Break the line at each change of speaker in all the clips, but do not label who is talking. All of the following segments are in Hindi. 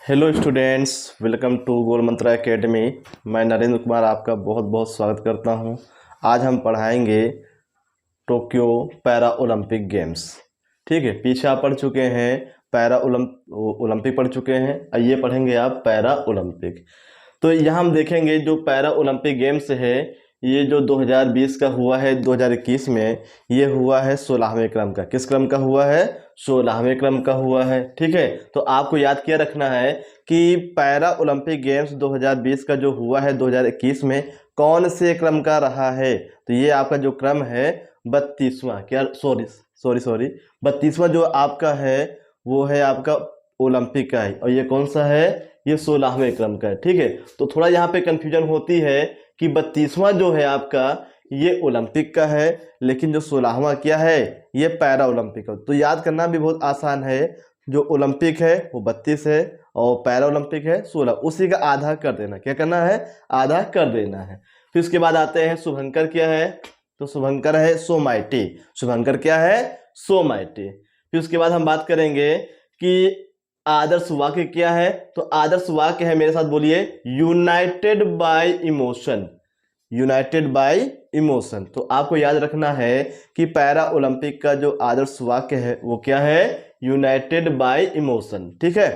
Hello students, welcome to Goal Mantra Academy. मैं नरेंद्र कुमार आपका बहुत बहुत स्वागत करता हूं। आज हम पढ़ाएंगे टोक्यो पैरा ओलंपिक गेम्स। ठीक है, पीछे आप पढ़ चुके हैं पैरा ओलंपिक पढ़ चुके हैं, आइए पढ़ेंगे आप पैरा ओलंपिक। तो यहाँ हम देखेंगे जो पैरा ओलंपिक गेम्स है, ये जो 2020 का हुआ है 2021 में, ये हुआ है 16वें क्रम का। किस क्रम का हुआ है? 16वें क्रम का हुआ है। ठीक है, तो आपको याद किया रखना है कि पैरा ओलंपिक गेम्स 2020 का जो हुआ है 2021 में कौन से क्रम का रहा है। तो ये आपका जो क्रम है 32वां, क्या सॉरी सॉरी सॉरी 32वां जो आपका है वो है आपका ओलंपिक का है, और ये कौन सा है? ये 16वें क्रम का है। ठीक है, तो थोड़ा यहाँ पे कंफ्यूजन होती है कि 32वां जो है आपका ये ओलंपिक का है, लेकिन जो 16वां क्या है ये पैरा ओलंपिक है। तो याद करना भी बहुत आसान है, जो ओलंपिक है वो 32 है और पैरा ओलंपिक है 16, उसी का आधा कर देना। क्या करना है? आधा कर देना है। फिर उसके बाद आते हैं शुभंकर क्या है, तो शुभंकर है सोमाइटी। शुभंकर क्या है? सोमाइटी। फिर उसके बाद हम बात करेंगे कि आदर्श वाक्य क्या है, तो आदर्श वाक्य है, मेरे साथ बोलिए, United bye emotion. United bye emotion. तो आपको याद रखना है कि पैरा ओलंपिक का जो आदर्श वाक्य है वो क्या है? United bye emotion. ठीक है,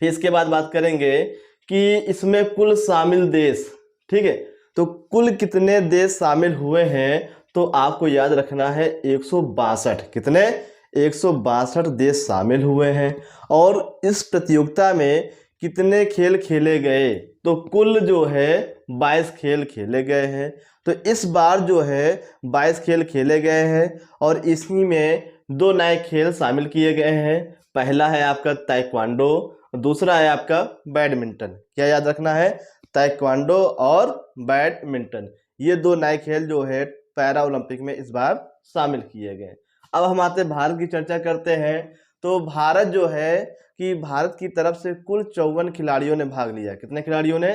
फिर इसके बाद बात करेंगे कि इसमें कुल शामिल देश। ठीक है, तो कुल कितने देश शामिल हुए हैं, तो आपको याद रखना है 162। कितने? 162 देश शामिल हुए हैं। और इस प्रतियोगिता में कितने खेल खेले गए, तो कुल जो है 22 खेल खेले गए हैं। तो इस बार जो है 22 खेल खेले गए हैं, और इसी में दो नए खेल शामिल किए गए हैं। पहला है आपका ताइक्वांडो, दूसरा है आपका बैडमिंटन। क्या याद रखना है? ताइक्वांडो और बैडमिंटन, ये दो नए खेल जो है पैरा ओलंपिक में इस बार शामिल किए गए। अब हम आते भारत की चर्चा करते हैं। तो भारत जो है कि भारत की तरफ से कुल 54 खिलाड़ियों ने भाग लिया। कितने खिलाड़ियों ने?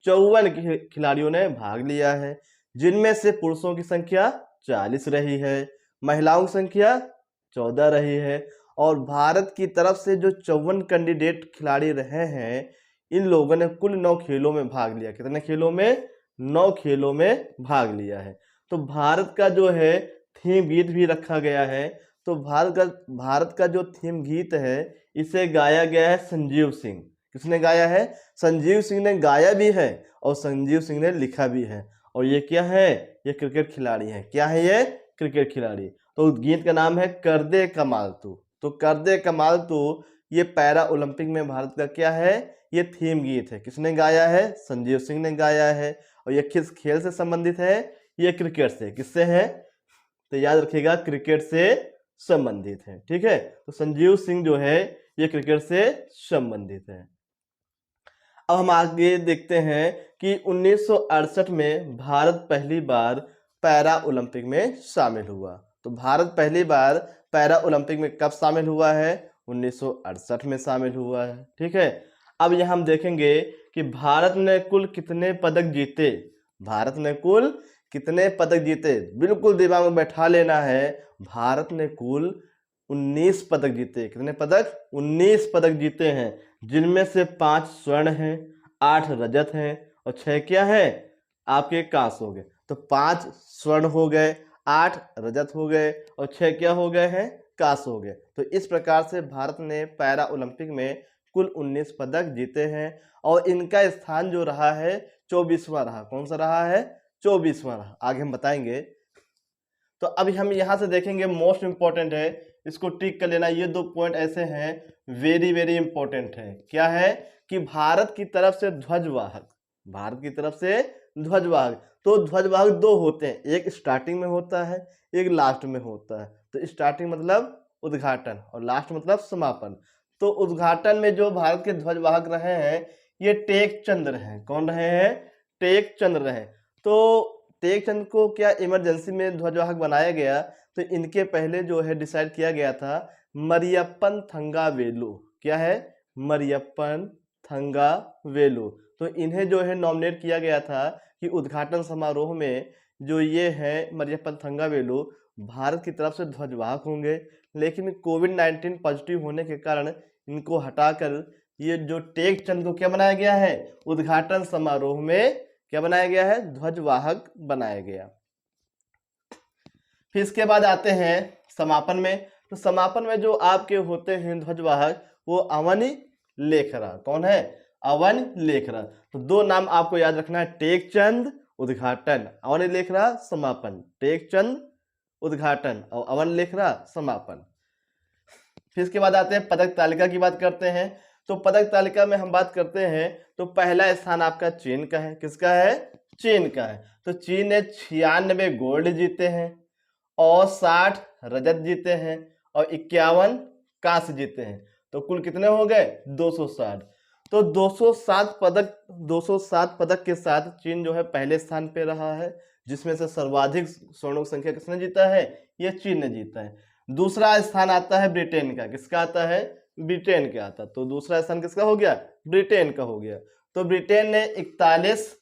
54 खिलाड़ियों ने भाग लिया है, जिनमें से पुरुषों की संख्या 40 रही है, महिलाओं की संख्या 14 रही है। और भारत की तरफ से जो 54 कैंडिडेट खिलाड़ी रहे हैं, इन लोगों ने कुल 9 खेलों में भाग लिया। कितने खेलों में? 9 खेलों में भाग लिया है। तो भारत का जो है थीम गीत भी रखा गया है। तो भारत का जो थीम गीत है इसे गाया गया है संजीव सिंह। किसने गाया है? संजीव सिंह ने गाया भी है और संजीव सिंह ने लिखा भी है। और ये क्या है? ये क्रिकेट खिलाड़ी है। क्या है ये? क्रिकेट खिलाड़ी। तो गीत का नाम है कर दे कमाल तू। तो कर दे कमाल तू ये पैरा ओलंपिक में भारत का क्या है? ये थीम गीत है। किसने गाया है? संजीव सिंह ने गाया है। और ये किस खेल से संबंधित है? ये क्रिकेट से। किससे है? तो याद रखिएगा, क्रिकेट से संबंधित है। ठीक है, तो संजीव सिंह जो है ये क्रिकेट से संबंधित है। अब हम आगे देखते हैं कि 1968 में भारत पहली बार पैरा ओलंपिक में शामिल हुआ। तो भारत पहली बार पैरा ओलंपिक में कब शामिल हुआ है? 1968 में शामिल हुआ है। ठीक है, अब यह हम देखेंगे कि भारत ने कुल कितने पदक जीते। भारत ने कुल कितने पदक जीते, बिल्कुल दिमाग में बैठा लेना है। भारत ने कुल 19 पदक जीते। कितने पदक? 19 पदक जीते हैं, जिनमें से 5 स्वर्ण हैं, 8 रजत हैं और 6 क्या है? आपके कांस्य हो गए। तो 5 स्वर्ण हो गए, 8 रजत हो गए और 6 क्या हो गए हैं? कांस्य हो गए। तो इस प्रकार से भारत ने पैरा ओलंपिक में कुल 19 पदक जीते हैं, और इनका स्थान जो रहा है 24वां रहा। कौन सा रहा है? 24वां रहा। आगे हम बताएंगे। तो अभी हम यहाँ से देखेंगे, मोस्ट इंपॉर्टेंट है, इसको टिक कर लेना। ये 2 पॉइंट ऐसे हैं वेरी वेरी इंपॉर्टेंट है। क्या है? कि भारत की तरफ से ध्वजवाहक, भारत की तरफ से ध्वजवाहक, तो ध्वजवाहक 2 होते हैं, एक स्टार्टिंग में होता है, एक लास्ट में होता है। तो स्टार्टिंग मतलब उद्घाटन और लास्ट मतलब समापन। तो उद्घाटन में जो भारत के ध्वजवाहक रहे हैं ये टेक चंद रहे। कौन रहे हैं? टेक चंद रहे। तो टेक चंद को क्या इमरजेंसी में ध्वजवाहक बनाया गया? तो इनके पहले जो है डिसाइड किया गया था मरियप्पन थंगावेलु। क्या है? मरियप्पन थंगावेलु। तो इन्हें जो है नॉमिनेट किया गया था कि उद्घाटन समारोह में जो ये है मरियप्पन थंगावेलु भारत की तरफ से ध्वजवाहक होंगे। लेकिन कोविड-19 पॉजिटिव होने के कारण इनको हटाकर ये जो टेक चंद को क्या बनाया गया है, उद्घाटन समारोह में क्या बनाया गया है, ध्वजवाहक बनाया गया। फिर इसके बाद आते हैं समापन में। तो समापन में जो आपके होते हैं ध्वजवाहक, वो अवनी लेखरा। कौन है, अवन लेखरा। तो दो नाम आपको याद रखना है, टेकचंद उद्घाटन, अवन लेखरा समापन। टेकचंद उद्घाटन और अवन लेखरा समापन। फिर इसके बाद आते हैं पदक तालिका की बात करते हैं। तो पदक तालिका में हम बात करते हैं तो पहला स्थान आपका चीन का है। किसका है, चीन का है। तो चीन ने 96 गोल्ड जीते हैं और 60 रजत जीते हैं और 51 कांस्य जीते हैं। तो कुल कितने हो गए, 260। तो 207 पदक के साथ चीन जो है पहले स्थान पे रहा है, जिसमें से सर्वाधिक स्वर्णों की संख्या किसने जीता है, ये चीन ने जीता है। दूसरा स्थान आता है ब्रिटेन का। किसका आता है, ब्रिटेन का आता। तो दूसरा स्थान किसका हो गया, ब्रिटेन का हो गया। तो ब्रिटेन ने 41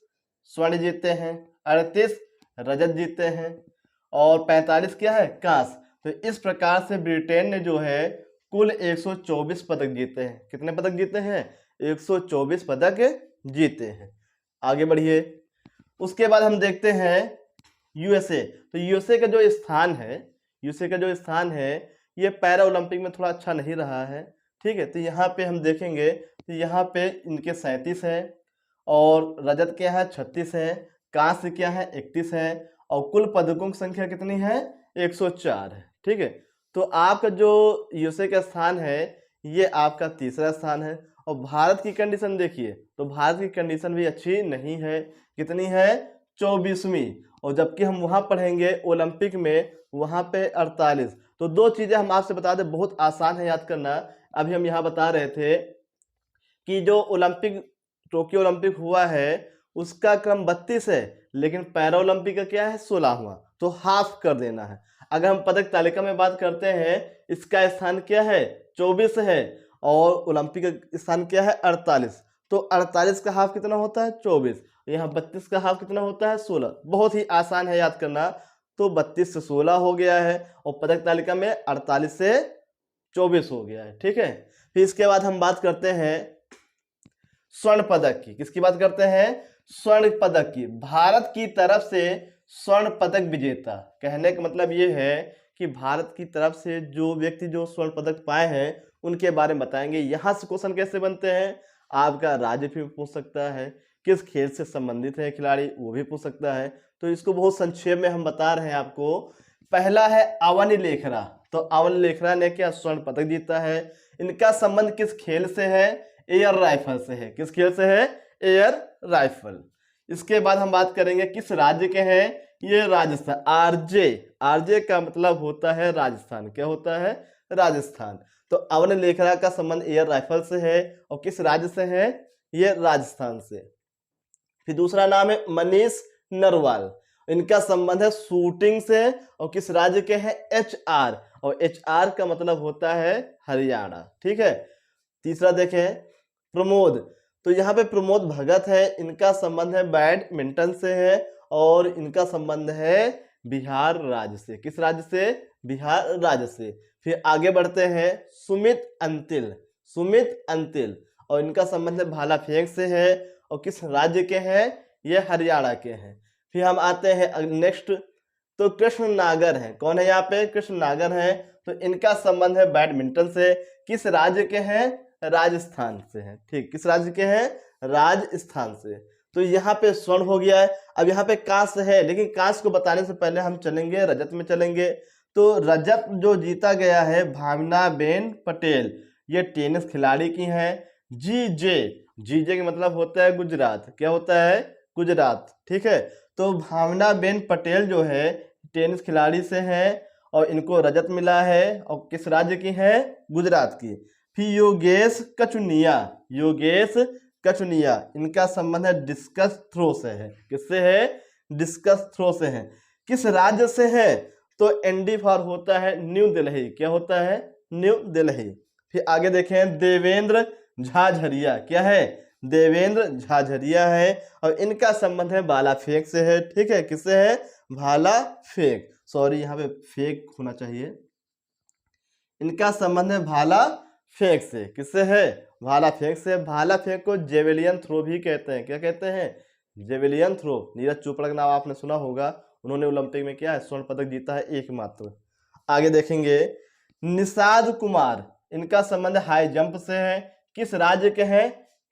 स्वर्ण जीते हैं, 38 रजत जीते हैं और 45 क्या है, कांस्य। तो इस प्रकार से ब्रिटेन ने जो है कुल 124 पदक जीते हैं। कितने पदक जीते हैं, 124 पदक जीते हैं। आगे बढ़िए। उसके बाद हम देखते हैं यूएसए। तो यूएसए का जो स्थान है, यूएसए का जो स्थान है, ये पैरा ओलंपिक में थोड़ा अच्छा नहीं रहा है। ठीक है, तो यहाँ पे हम देखेंगे तो यहाँ पे इनके 37 है और रजत क्या है 36 है, कांस्य क्या है 31 है और कुल पदकों की संख्या कितनी है, 104 है। ठीक है, तो आपका जो यूएसए का स्थान है ये आपका तीसरा स्थान है। और भारत की कंडीशन देखिए, तो भारत की कंडीशन भी अच्छी नहीं है। कितनी है, 24वीं। और जबकि हम वहाँ पढ़ेंगे ओलंपिक में वहाँ पे 48। तो दो चीज़ें हम आपसे बता दें, बहुत आसान है याद करना। अभी हम यहाँ बता रहे थे कि जो ओलंपिक, टोक्यो ओलंपिक हुआ है उसका क्रम 32 है, लेकिन पैरा ओलंपिक का क्या है, 16वां। तो हाफ कर देना है। अगर हम पदक तालिका में बात करते हैं, इसका स्थान क्या है, 24 है और ओलंपिक का स्थान क्या है, 48। तो 48 का हाफ कितना होता है, 24। यहाँ 32 का हाफ कितना होता है, 16। बहुत ही आसान है याद करना। तो 32 से 16 हो गया है और पदक तालिका में 48 से 24 हो गया है। ठीक है, फिर इसके बाद हम बात करते हैं स्वर्ण पदक की। किसकी बात करते हैं, स्वर्ण पदक की। भारत की तरफ से स्वर्ण पदक विजेता, कहने का मतलब ये है कि भारत की तरफ से जो व्यक्ति जो स्वर्ण पदक पाए हैं उनके बारे में बताएंगे। यहाँ से क्वेश्चन कैसे बनते हैं, आपका राज्य भी पूछ सकता है, किस खेल से संबंधित है खिलाड़ी वो भी पूछ सकता है। तो इसको बहुत संक्षेप में हम बता रहे हैं आपको। पहला है अवनी लेखरा। तो अवनी लेखरा ने क्या स्वर्ण पदक जीता है। इनका संबंध किस खेल से है, एयर राइफल से है। किस खेल से है, एयर राइफल। इसके बाद हम बात करेंगे किस राज्य के हैं, ये राजस्थान। आरजे, आरजे का मतलब होता है राजस्थान। क्या होता है, राजस्थान। तो अवनी लेखरा का संबंध एयर राइफल से है और किस राज्य से है, ये राजस्थान से। फिर दूसरा नाम है मनीष नरवाल। इनका संबंध है शूटिंग से और किस राज्य के हैं, एचआर। और एचआर का मतलब होता है हरियाणा। ठीक है, तीसरा देखें प्रमोद। तो यहाँ पे प्रमोद भगत है, इनका संबंध है बैडमिंटन से है और इनका संबंध है बिहार राज्य से। किस राज्य से, बिहार राज्य से। फिर आगे बढ़ते हैं सुमित अंतिल। सुमित अंतिल और इनका संबंध है भाला फेंक से है और किस राज्य के हैं, ये हरियाणा के हैं। फिर हम आते हैं नेक्स्ट, तो कृष्ण नागर हैं। कौन है यहाँ पे, कृष्ण नागर हैं। तो इनका संबंध है बैडमिंटन से। किस राज्य के हैं, राजस्थान से हैं। ठीक, किस राज्य के हैं, राजस्थान से। तो यहाँ पे स्वर्ण हो गया है। अब यहाँ पे कांस्य है, लेकिन कांस्य को बताने से पहले हम चलेंगे रजत में चलेंगे। तो रजत जो जीता गया है भावनाबेन पटेल, ये टेनिस खिलाड़ी की हैं। जीजे, जीजे का मतलब होता है गुजरात। क्या होता है, गुजरात। ठीक है, तो भावनाबेन पटेल जो है टेनिस खिलाड़ी से हैं और इनको रजत मिला है और किस राज्य की है, गुजरात की। फिर योगेश कचुनिया, योगेश कचुनिया, इनका संबंध है डिस्कस थ्रो से है। किससे है, डिस्कस थ्रो से है। किस राज्य से है, तो एनडी फॉर होता है न्यू दिल्ली। क्या होता है, न्यू दिल्ली। फिर आगे देखें देवेंद्र झाझरिया। क्या है, देवेंद्र झाझरिया है और इनका संबंध है भाला फेंक से है। ठीक है, किससे है, भाला फेंक। सॉरी, यहाँ पे फेंक होना चाहिए। इनका संबंध है भाला फेंक से। किससे है? भाला फेंक से। भाला फेंक को जेवेलियन थ्रो भी कहते हैं। क्या कहते हैं? Javelin throw. नीरज चोपड़ा का नाम आपने सुना होगा, उन्होंने ओलंपिक में क्या है, स्वर्ण पदक जीता है एकमात्र। आगे देखेंगे निषाद कुमार, इनका संबंध हाई जंप से है। किस राज्य के हैं?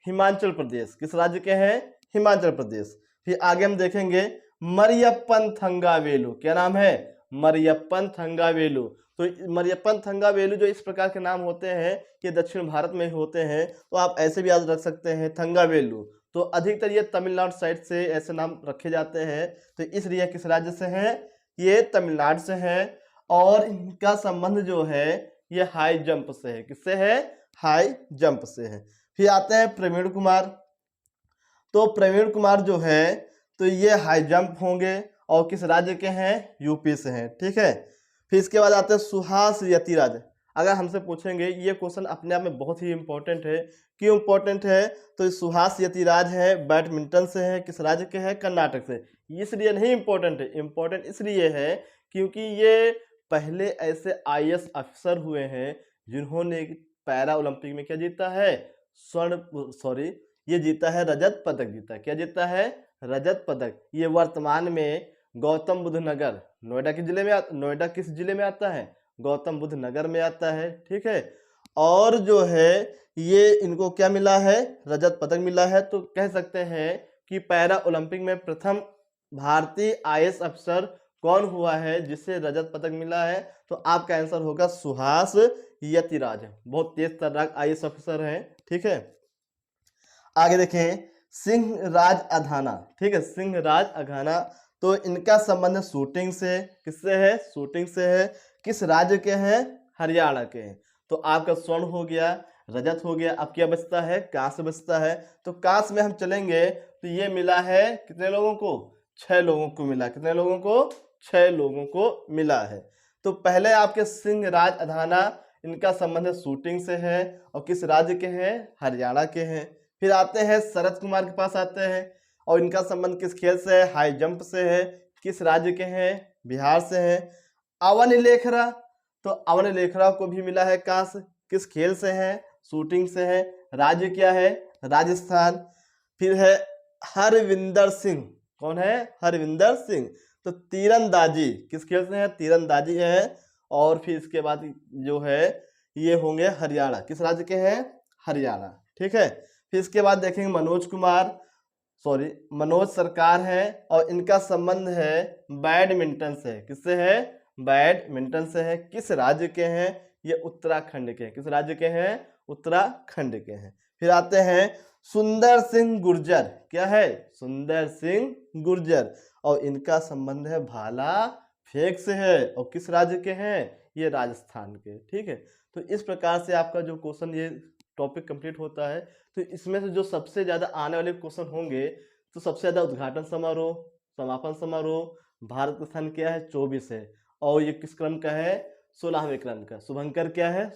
हिमाचल प्रदेश। किस राज्य के हैं? हिमाचल प्रदेश। फिर आगे हम देखेंगे मरियप्पन थंगावेलु। क्या नाम है? मरियप्पन थंगावेलु। तो मरियप्पन थंगावेलु जो इस प्रकार के नाम होते हैं ये दक्षिण भारत में होते हैं, तो आप ऐसे भी याद रख सकते हैं थंगावेलु। तो अधिकतर ये तमिलनाडु साइड से ऐसे नाम रखे जाते हैं। तो इसलिए किस राज्य से हैं? ये तमिलनाडु से है। और इनका संबंध जो है ये हाई जंप से है। किससे है? हाई जंप से है। फिर आते हैं प्रवीण कुमार। तो प्रवीण कुमार जो है तो ये हाई जंप होंगे और किस राज्य के हैं? यूपी से हैं। ठीक है। फिर इसके बाद आते हैं सुहास यतिराज। अगर हमसे पूछेंगे, ये क्वेश्चन अपने आप में बहुत ही इंपॉर्टेंट है। क्यों इंपॉर्टेंट है? तो सुहास यतिराज है, बैडमिंटन से है। किस राज्य के हैं? कर्नाटक से। इसलिए नहीं इंपॉर्टेंट है, इंपॉर्टेंट इसलिए है क्योंकि ये पहले ऐसे आईएएस अफसर हुए हैं जिन्होंने पैरा ओलंपिक में क्या जीता है? ये जीता है रजत पदक जीता है। क्या जीता है? रजत पदक। ये वर्तमान में गौतम बुद्ध नगर, नोएडा किस जिले में आता है? गौतम बुद्ध नगर में आता है। ठीक है। और जो है ये इनको क्या मिला है? रजत पदक मिला है। तो कह सकते हैं कि पैरा ओलंपिक में प्रथम भारतीय आईएएस अफसर कौन हुआ है जिसे रजत पदक मिला है? तो आपका आंसर होगा सुहास यतिराज। बहुत तेज तर्राक आईएएस अफसर हैं। ठीक है। आगे देखें सिंहराज अधाना। ठीक है, सिंहराज अघाना। तो इनका संबंध शूटिंग से। किससे है? शूटिंग से है। किस राज्य के हैं? हरियाणा के हैं। तो आपका स्वर्ण हो गया, रजत हो गया। अब क्या बचता है? कांस्य बचता है। तो कांस्य में हम चलेंगे तो ये मिला है कितने लोगों को? 6 लोगों को मिला। कितने लोगों को? 6 लोगों को मिला है। तो पहले आपके सिंहराज अधाना, इनका संबंध शूटिंग से है और किस राज्य के हैं? हरियाणा के हैं। फिर आते हैं शरद कुमार के पास आते हैं और इनका संबंध किस खेल से है? हाई जंप से है। किस राज्य के हैं? बिहार से है। अवन लेखरा, तो अवन लेखरा को भी मिला है कांस्य। किस खेल से है? शूटिंग से है। राज्य क्या है? राजस्थान। फिर है हरविंदर सिंह। कौन है? हरविंदर सिंह। तो तीरंदाजी, किस खेल से है? तीरंदाजी है। और फिर इसके बाद जो है ये होंगे हरियाणा। किस राज्य के हैं? हरियाणा। ठीक है। फिर इसके बाद देखेंगे मनोज सरकार है और इनका संबंध है बैडमिंटन से। किससे है? बैडमिंटन से है। किस राज्य के हैं? ये उत्तराखंड के हैं। किस राज्य के हैं? उत्तराखंड के हैं। फिर आते हैं सुंदर सिंह गुर्जर। क्या है? सुंदर सिंह गुर्जर। और इनका संबंध है भाला फेंक से है। और किस राज्य के हैं? ये राजस्थान के। ठीक है। तो इस प्रकार से आपका जो क्वेश्चन ये टॉपिक कंप्लीट होता है। तो इसमें से जो सबसे ज़्यादा आने वाले क्वेश्चन होंगे तो सबसे ज़्यादा उद्घाटन समारोह, समापन समारोह, भारत का स्थान क्या है? 24 है। और ये किस क्रम का है? 16वें क्रम का। शुभंकर क्या है?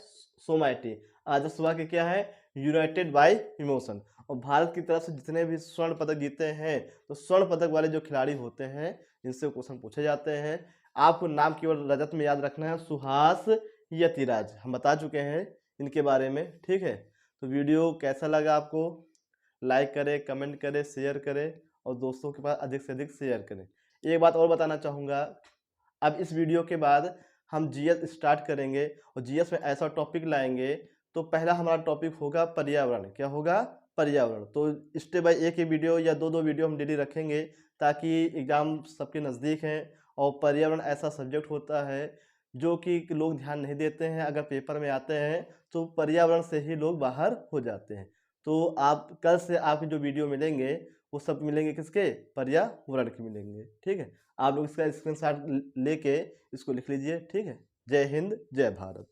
सोमाइटी। आजसवा के क्या है? United bye emotion. और भारत की तरफ से जितने भी स्वर्ण पदक जीते हैं तो स्वर्ण पदक वाले जो खिलाड़ी होते हैं इनसे क्वेश्चन पूछे जाते हैं। आपको नाम केवल रजत में याद रखना है, सुहास यतिराज। हम बता चुके हैं इनके बारे में। ठीक है। तो वीडियो कैसा लगा आपको? लाइक करें, कमेंट करें, शेयर करें और दोस्तों के पास अधिक से अधिक शेयर करें। एक बात और बताना चाहूँगा, अब इस वीडियो के बाद हम जीएस स्टार्ट करेंगे और जीएस में ऐसा टॉपिक लाएंगे। तो पहला हमारा टॉपिक होगा पर्यावरण। क्या होगा? पर्यावरण। तो स्टेप बाय एक ही वीडियो या दो वीडियो हम डेली रखेंगे ताकि एग्ज़ाम सबके नज़दीक हैं। और पर्यावरण ऐसा सब्जेक्ट होता है जो कि लोग ध्यान नहीं देते हैं। अगर पेपर में आते हैं तो पर्यावरण से ही लोग बाहर हो जाते हैं। तो आप कल से आपके जो वीडियो मिलेंगे वो सब मिलेंगे किसके? पर्यावरण के मिलेंगे। ठीक है। आप लोग इसका स्क्रीनशॉट लेके इसको लिख लीजिए। ठीक है। जय हिंद, जय भारत।